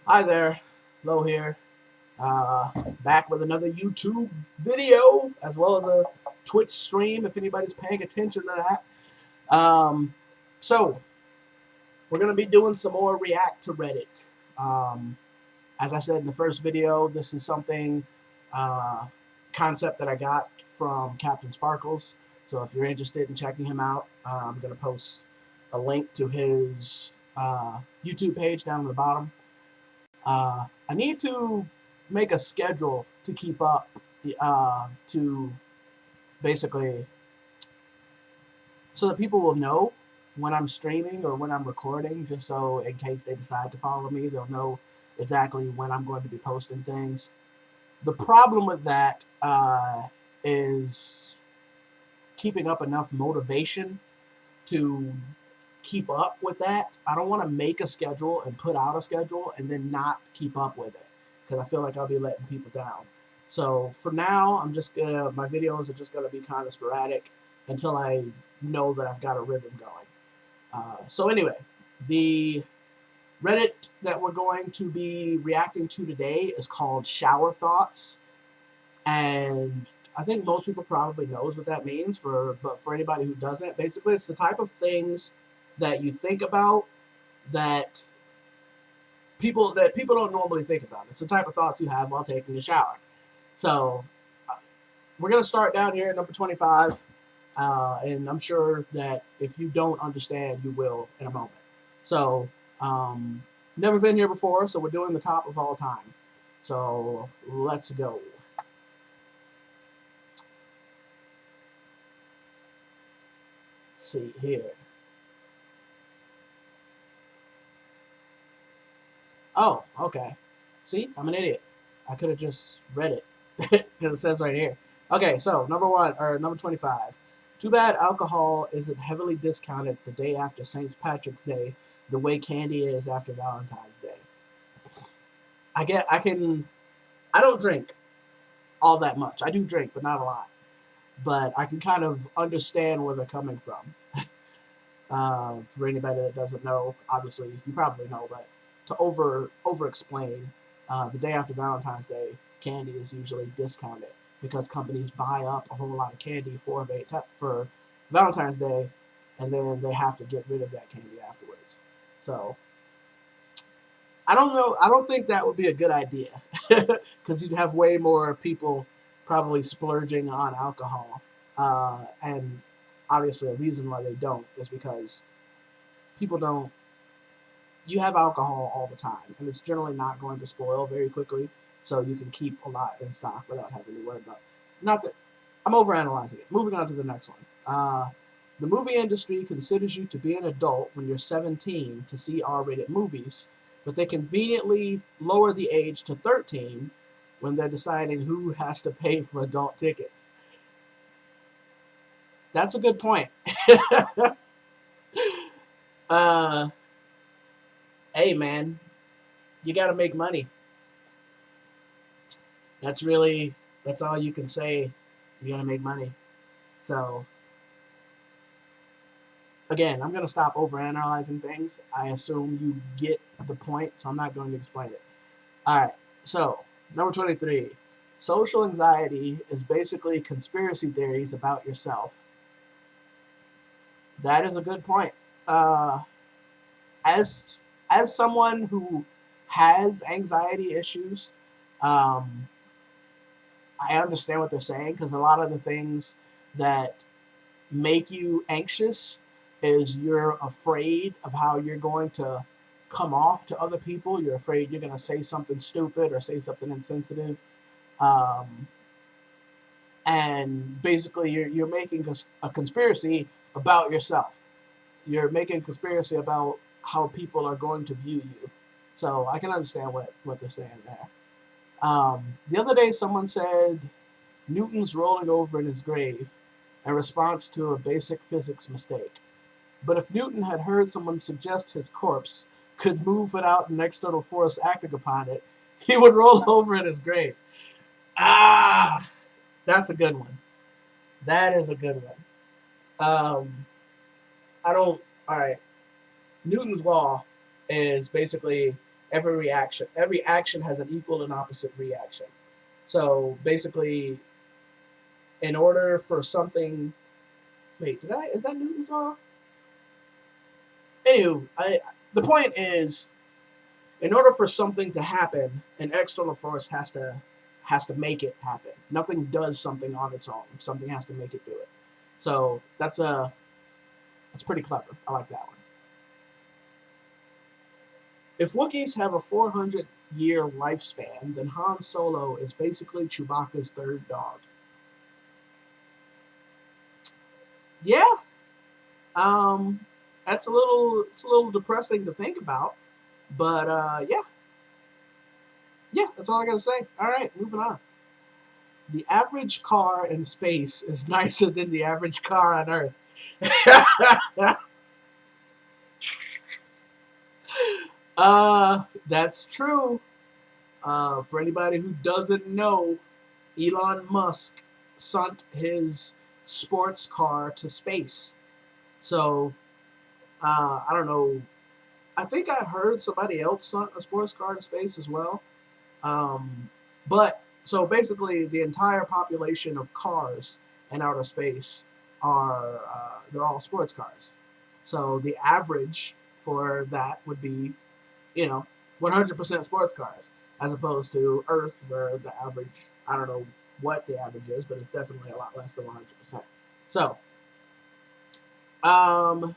Hi there, Lowe here. Back with another YouTube video as well as a Twitch stream if anybody's paying attention to that. So, we're going to be doing some more React to Reddit. Um, as I said in the first video, this is something, uh, concept that I got from Captain Sparkles. So, if you're interested in checking him out, I'm going to post a link to his YouTube page down at the bottom. I need to make a schedule to keep up, to basically so that people will know when I'm streaming or when I'm recording, just so in case they decide to follow me, they'll know exactly when I'm going to be posting things. The problem with that is keeping up enough motivation to keep up with that. I don't want to make a schedule and put out a schedule and then not keep up with it because I feel like I'll be letting people down. So for now, my videos are just gonna be kind of sporadic until I know that I've got a rhythm going. So anyway, the Reddit that we're going to be reacting to today is called Showerthoughts, and I think most people probably knows what that means. But for anybody who doesn't, basically it's the type of things that you think about that people don't normally think about. It's the type of thoughts you have while taking a shower. So we're gonna start down here at number 25, and I'm sure that if you don't understand, you will in a moment. So never been here before, so we're doing the top of all time. So let's go. Let's see here. Oh, okay. See, I'm an idiot. I could have just read it because it says right here. Okay, so number 25. Too bad alcohol isn't heavily discounted the day after St. Patrick's Day, the way candy is after Valentine's Day. I can. I don't drink all that much. I do drink, but not a lot. But I can kind of understand where they're coming from. For anybody that doesn't know, obviously you probably know, but to over explain, the day after Valentine's Day, candy is usually discounted because companies buy up a whole lot of candy for Valentine's Day, and then they have to get rid of that candy afterwards. So I don't know. I don't think that would be a good idea because you'd have way more people probably splurging on alcohol, and obviously a reason why they don't is because people don't. You have alcohol all the time, and it's generally not going to spoil very quickly, so you can keep a lot in stock without having to worry about. Not that I'm overanalyzing it. Moving on to the next one. The movie industry considers you to be an adult when you're 17 to see R-rated movies, but they conveniently lower the age to 13 when they're deciding who has to pay for adult tickets. That's a good point. uh, hey, man, you got to make money. That's all you can say. You got to make money. So again, I'm going to stop overanalyzing things. I assume you get the point, so I'm not going to explain it. All right. So, number 23. Social anxiety is basically conspiracy theories about yourself. That is a good point. Uh, as as someone who has anxiety issues, um, I understand what they're saying because a lot of the things that make you anxious is you're afraid of how you're going to come off to other people. You're afraid you're going to say something stupid or say something insensitive. Um, and basically, you're making a conspiracy about yourself. You're making a conspiracy about how people are going to view you. So I can understand what they're saying there. The other day, someone said Newton's rolling over in his grave in response to a basic physics mistake. But if Newton had heard someone suggest his corpse could move without an external force acting upon it, he would roll over in his grave. Ah, that's a good one. That is a good one. Um, I don't. All right. Newton's law is basically Every action has an equal and opposite reaction. So basically, in order for something, wait, is that Newton's law? Anywho, the point is, in order for something to happen, an external force has to make it happen. Nothing does something on its own. Something has to make it do it. So that's pretty clever. I like that one. If Wookiees have a 400-year lifespan, then Han Solo is basically Chewbacca's third dog. Yeah, that's it's a little depressing to think about, but yeah, that's all I gotta say. All right, moving on. The average car in space is nicer than the average car on Earth. That's true. For anybody who doesn't know, Elon Musk sent his sports car to space. So, I don't know. I think I heard somebody else sent a sports car to space as well. But so basically, the entire population of cars in outer space are they're all sports cars. So the average for that would be, 100% sports cars, as opposed to Earth, where the average, I don't know what the average is, but it's definitely a lot less than 100%. So, um,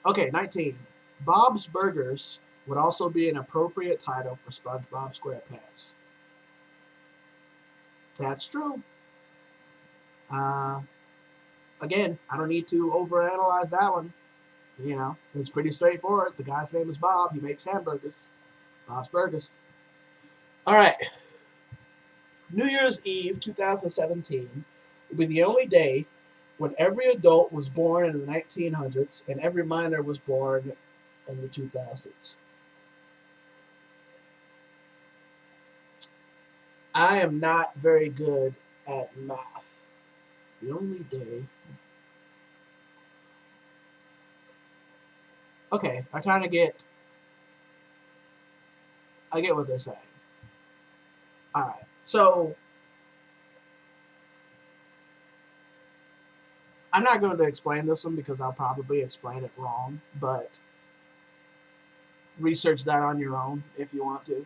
okay, 19. Bob's Burgers would also be an appropriate title for SpongeBob SquarePants. That's true. Uh, Again, I don't need to overanalyze that one. It's pretty straightforward. The guy's name is Bob. He makes hamburgers. Bob's Burgers. All right. New Year's Eve 2017 will be the only day when every adult was born in the 1900s and every minor was born in the 2000s. I am not very good at math. The only day. Okay, I get what they're saying. All right. So, I'm not going to explain this one because I'll probably explain it wrong, but research that on your own if you want to.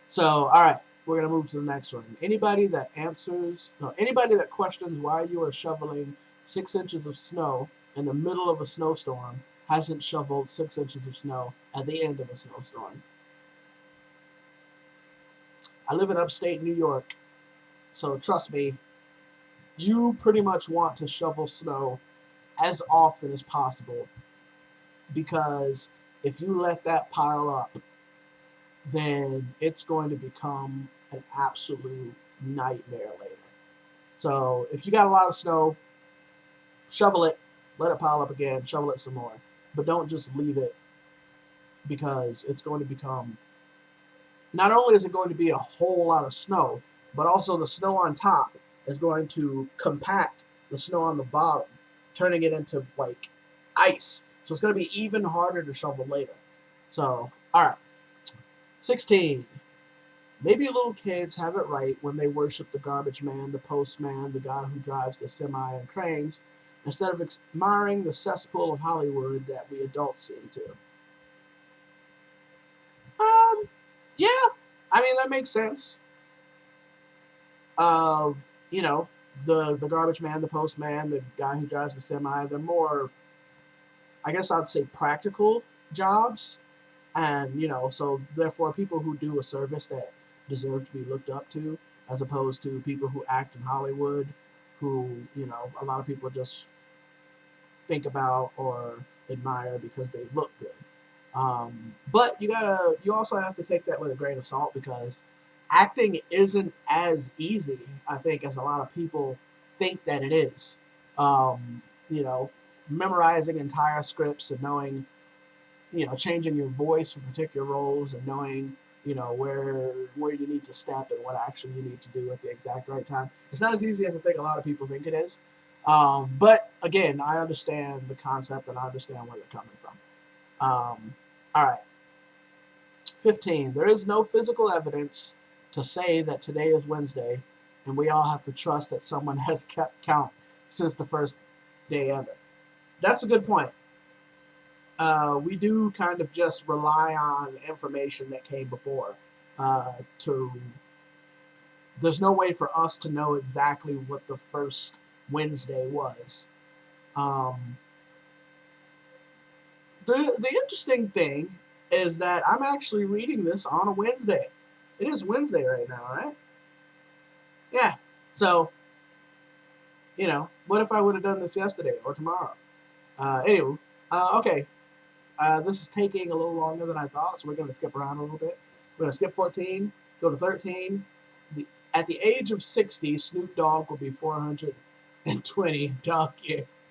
So, all right, we're gonna move to the next one. Anybody that questions why you are shoveling 6 inches of snow in the middle of a snowstorm hasn't shoveled 6 inches of snow at the end of a snowstorm. I live in upstate New York, so trust me, you pretty much want to shovel snow as often as possible, because if you let that pile up, then it's going to become an absolute nightmare later. So if you got a lot of snow, shovel it, let it pile up again, shovel it some more. But don't just leave it, because it's going to become, not only is it going to be a whole lot of snow, but also the snow on top is going to compact the snow on the bottom, turning it into like ice. So it's going to be even harder to shovel later. So, all right. 16. Maybe little kids have it right when they worship the garbage man, the postman, the guy who drives the semi and cranes, instead of admiring the cesspool of Hollywood that we adults seem to. Yeah, I mean, that makes sense. Uh, you know, the garbage man, the postman, the guy who drives the semi, they're more, I guess I'd say, practical jobs. And, so therefore people who do a service that deserve to be looked up to, as opposed to people who act in Hollywood, who, a lot of people just think about or admire because they look good. But you also have to take that with a grain of salt, because acting isn't as easy, I think, as a lot of people think that it is. Um, you know, Memorizing entire scripts and knowing, changing your voice for particular roles, and knowing, where you need to step and what action you need to do at the exact right time. It's not as easy as I think a lot of people think it is. But again, I understand the concept and I understand where they're coming from. All right. 15. There is no physical evidence to say that today is Wednesday, and we all have to trust that someone has kept count since the first day ever. That's a good point. We do kind of just rely on information that came before. To There's no way for us to know exactly what the first Wednesday was. Um, the interesting thing is that I'm actually reading this on a Wednesday. It is Wednesday right now, right? Yeah. So, what if I would have done this yesterday or tomorrow? Anyway, okay. This is taking a little longer than I thought, so we're going to skip around a little bit. We're going to skip 14, go to 13. At the age of 60, Snoop Dogg will be 420 dog years.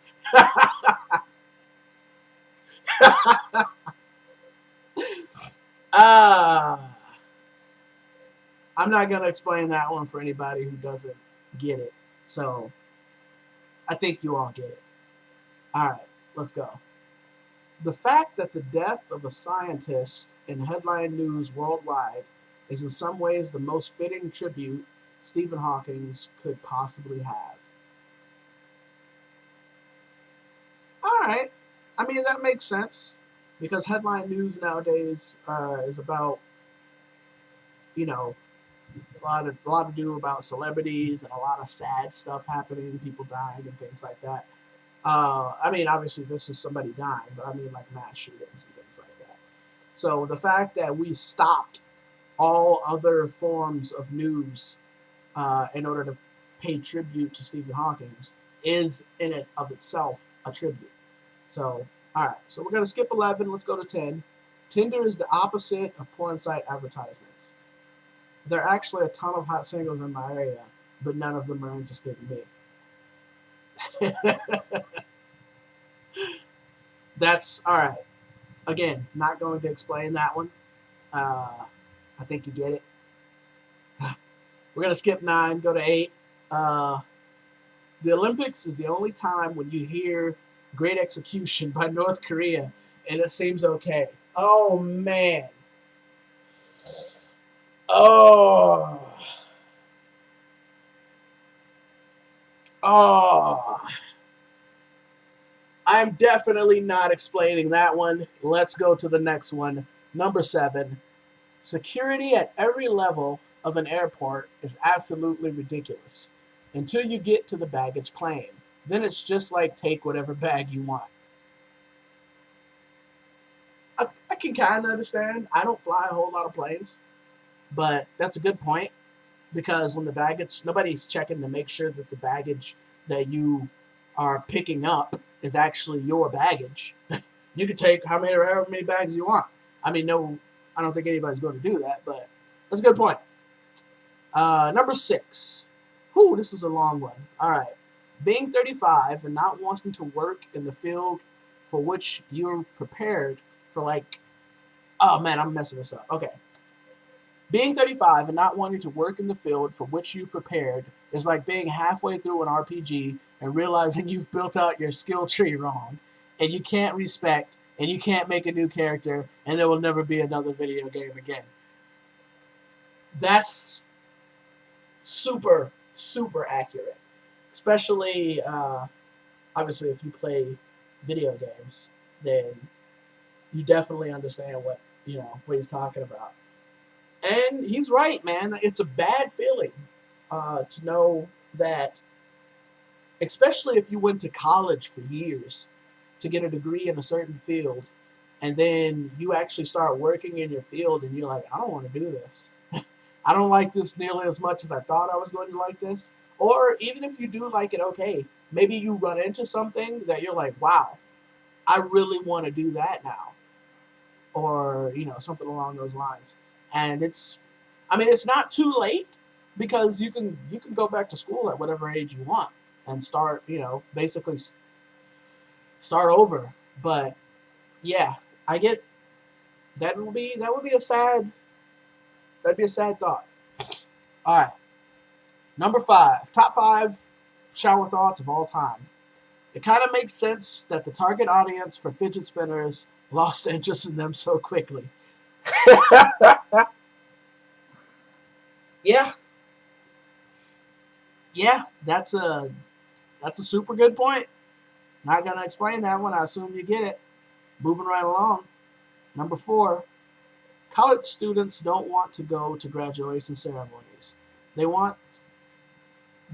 uh, I'm not going to explain that one for anybody who doesn't get it. So, I think you all get it. All right, let's go. The fact that the death of a scientist in headline news worldwide is in some ways the most fitting tribute Stephen Hawking could possibly have. All right. I mean, that makes sense because headline news nowadays is about, a lot to do about celebrities and a lot of sad stuff happening, people dying and things like that. I mean, obviously, this is somebody dying, but I mean, like mass shootings and things like that. So the fact that we stopped all other forms of news in order to pay tribute to Stephen Hawking is, in and of itself, a tribute. So, all right. So we're going to skip 11. Let's go to 10. Tinder is the opposite of porn site advertisements. There are actually a ton of hot singles in my area, but none of them are interested in me. That's all right. Again, not going to explain that one. I think you get it. We're going to skip 9, go to 8. The Olympics is the only time when you hear great execution by North Korea and it seems okay. Oh, man. Oh. Oh. I'm definitely not explaining that one. Let's go to the next one. Number 7. Security at every level of an airport is absolutely ridiculous until you get to the baggage claim. Then it's just like take whatever bag you want. I can kind of understand. I don't fly a whole lot of planes, but that's a good point because when the baggage, nobody's checking to make sure that the baggage that you are picking up is actually your baggage. You can take however many bags you want. I mean, no, I don't think anybody's going to do that, but that's a good point. Number 6. Whew, this is a long one. All right. Being 35 and not wanting to work in the field for which you're prepared for, like, oh man, I'm messing this up. Okay. Being 35 and not wanting to work in the field for which you've prepared is like being halfway through an RPG and realizing you've built out your skill tree wrong and you can't respect and you can't make a new character and there will never be another video game again. That's super, super accurate. Especially, obviously, if you play video games, then you definitely understand what he's talking about. And he's right, man. It's a bad feeling to know that, especially if you went to college for years to get a degree in a certain field, and then you actually start working in your field, and you're like, I don't want to do this. I don't like this nearly as much as I thought I was going to like this. Or even if you do like it, okay, maybe you run into something that you're like, wow, I really want to do that now. Or, something along those lines. And it's not too late because you can go back to school at whatever age you want and start, basically start over. But yeah, I get that would be a sad thought. All right. Number 5, top 5 shower thoughts of all time. It kind of makes sense that the target audience for fidget spinners lost interest in them so quickly. Yeah, yeah, that's a super good point. Not gonna explain that one. I assume you get it. Moving right along. Number 4, college students don't want to go to graduation ceremonies. They want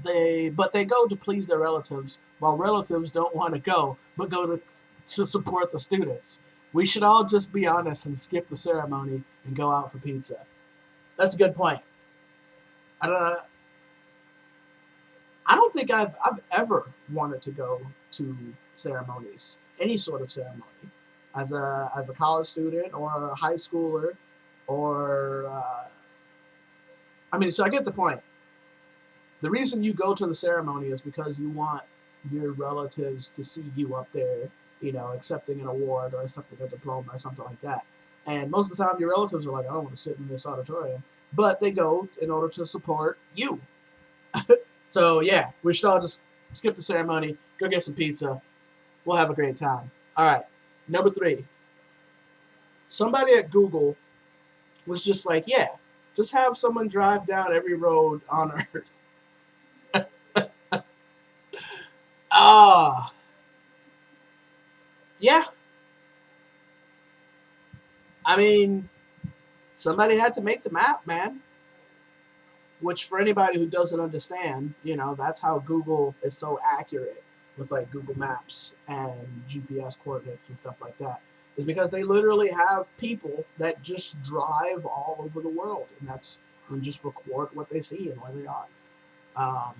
but they go to please their relatives, while relatives don't want to go, but go to support the students. We should all just be honest and skip the ceremony and go out for pizza. That's a good point. I don't, I don't think I've ever wanted to go to ceremonies, any sort of ceremony, as a college student or a high schooler, or I mean, so I get the point. The reason you go to the ceremony is because you want your relatives to see you up there, accepting an award or accepting a diploma or something like that. And most of the time, your relatives are like, I don't want to sit in this auditorium, but they go in order to support you. So yeah, we should all just skip the ceremony, go get some pizza. We'll have a great time. All right, number 3. Somebody at Google was just like, yeah, just have someone drive down every road on Earth. Ah, yeah. I mean, somebody had to make the map, man. Which, for anybody who doesn't understand, that's how Google is so accurate with like Google Maps and GPS coordinates and stuff like that. Is because they literally have people that just drive all over the world, and just record what they see and where they are. Um,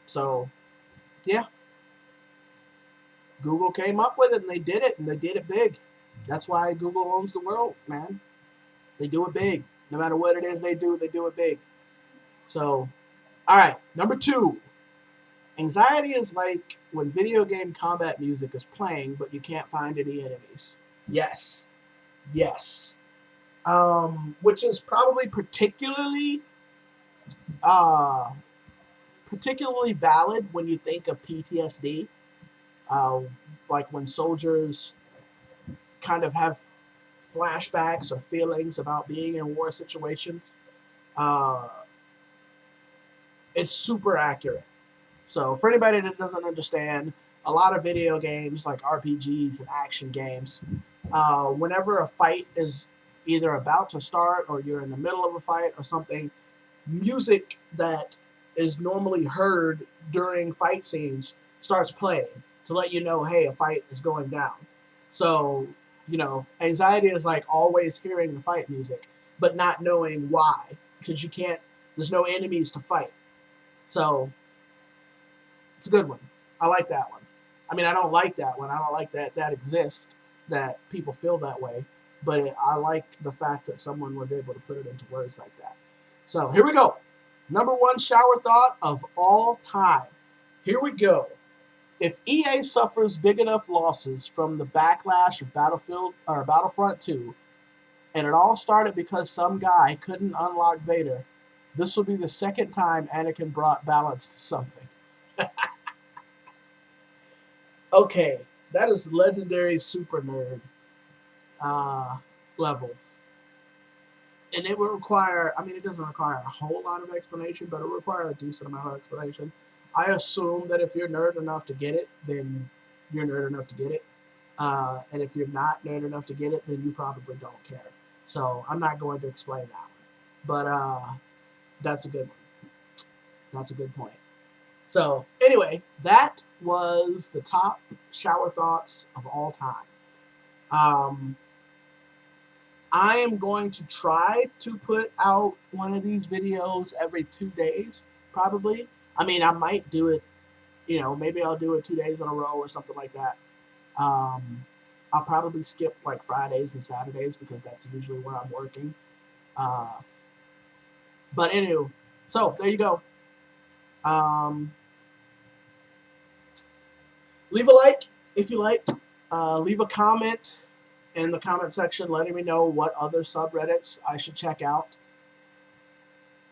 so, yeah, Google came up with it and they did it, and they did it big. That's why Google owns the world, man. They do it big. No matter what it is they do it big. So, all right, number 2. Anxiety is like when video game combat music is playing, but you can't find any enemies. Yes, yes. Which is probably uh, particularly valid when you think of PTSD, uh, like when soldiers kind of have flashbacks or feelings about being in war situations. Uh, it's super accurate. So for anybody that doesn't understand, a lot of video games like RPGs and action games, whenever a fight is either about to start or you're in the middle of a fight or something, music that is normally heard during fight scenes starts playing to let you know, hey, a fight is going down. So, anxiety is like always hearing the fight music, but not knowing why, because there's no enemies to fight. So, it's a good one. I like that one. I mean, I don't like that one. I don't like that exists, that people feel that way. But I like the fact that someone was able to put it into words like that. So here we go. Number 1 shower thought of all time. Here we go. If EA suffers big enough losses from the backlash of Battlefield or Battlefront 2, and it all started because some guy couldn't unlock Vader, this will be the second time Anakin brought balance to something. Okay, that is legendary super nerd uh, levels. And it would require, I mean, it doesn't require a whole lot of explanation, but it would require a decent amount of explanation. I assume that if you're nerd enough to get it, then you're nerd enough to get it. And if you're not nerd enough to get it, then you probably don't care. So I'm not going to explain that one. But that's a good one. That's a good point. So anyway, that was the top shower thoughts of all time. Um, I am going to try to put out one of these videos every 2 days, probably. I mean, I might do it, maybe I'll do it 2 days in a row or something like that. I'll probably skip like Fridays and Saturdays because that's usually where I'm working. Uh, but anyway, so there you go. Leave a like if you liked. Leave a comment in the comment section letting me know what other subreddits I should check out.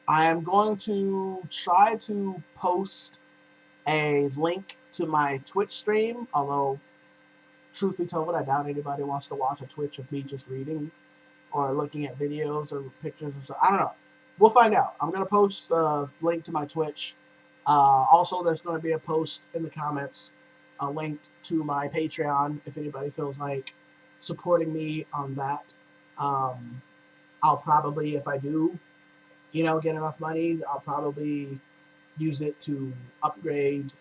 I am going to try to post a link to my Twitch stream, although, truth be told, I doubt anybody wants to watch a Twitch of me just reading or looking at videos or pictures or so. I don't know. We'll find out. I'm gonna post a link to my Twitch. Also, there's going to be a post in the comments, a link to my Patreon if anybody feels like supporting me on that. I'll probably, if I do, get enough money, I'll probably use it to upgrade,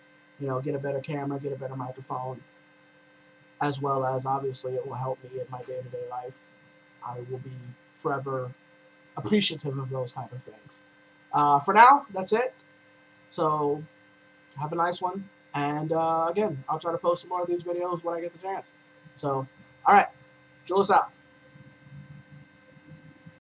get a better camera, get a better microphone, as well as obviously it will help me in my day-to-day life. I will be forever appreciative of those type of things. For now, that's it. So have a nice one. And again, I'll try to post some more of these videos when I get the chance. So, all right. Julius out.